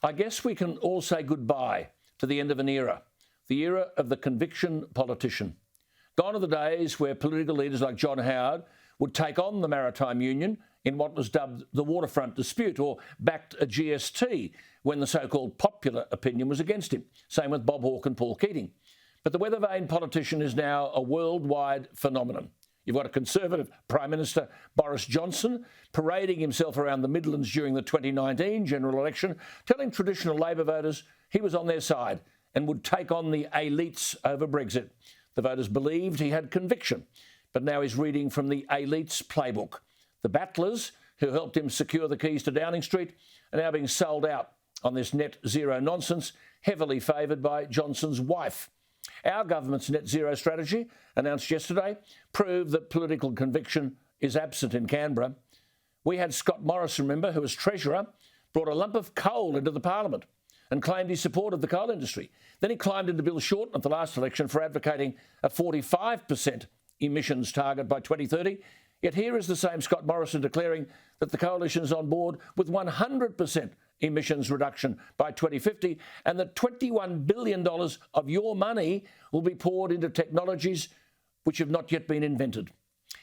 I guess we can all say goodbye to the end of an era, the era of the conviction politician. Gone are the days where political leaders like John Howard would take on the Maritime Union in what was dubbed the waterfront dispute, or backed a GST when the so-called popular opinion was against him. Same with Bob Hawke and Paul Keating. But the weathervane politician is now a worldwide phenomenon. You've got a Conservative Prime Minister, Boris Johnson, parading himself around the Midlands during the 2019 general election, telling traditional Labor voters he was on their side and would take on the elites over Brexit. The voters believed he had conviction, but now he's reading from the elites' playbook. The battlers who helped him secure the keys to Downing Street are now being sold out on this net zero nonsense, heavily favoured by Johnson's wife. Our government's net zero strategy, announced yesterday, proved that political conviction is absent in Canberra. We had Scott Morrison, remember, who was Treasurer, brought a lump of coal into the Parliament and claimed he supported the coal industry. Then he climbed into Bill Shorten at the last election for advocating a 45% emissions target by 2030. Yet here is the same Scott Morrison declaring that the coalition is on board with 100% emissions reduction by 2050 and that $21 billion of your money will be poured into technologies which have not yet been invented.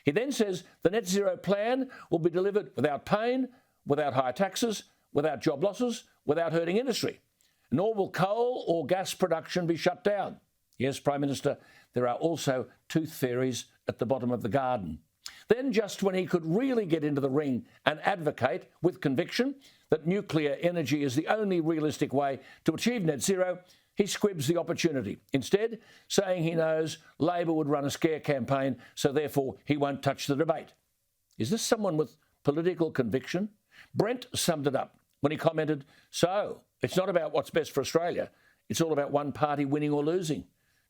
He then says the net zero plan will be delivered without pain, without high taxes, without job losses, without hurting industry. Nor will coal or gas production be shut down. Yes, Prime Minister, there are also tooth fairies at the bottom of the garden. Then, just when he could really get into the ring and advocate with conviction that nuclear energy is the only realistic way to achieve net zero, he squibs the opportunity, instead saying he knows Labor would run a scare campaign, so therefore he won't touch the debate. Is this someone with political conviction? Brent summed it up when he commented, "So, it's not about what's best for Australia, it's all about one party winning or losing."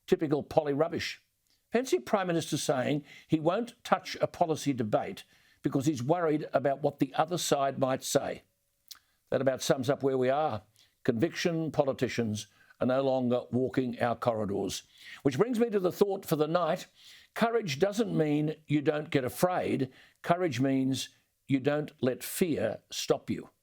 Typical poly rubbish. Fancy Prime Minister saying he won't touch a policy debate because he's worried about what the other side might say. That about sums up where we are. Conviction politicians are no longer walking our corridors. Which brings me to the thought for the night. Courage doesn't mean you don't get afraid. Courage means you don't let fear stop you.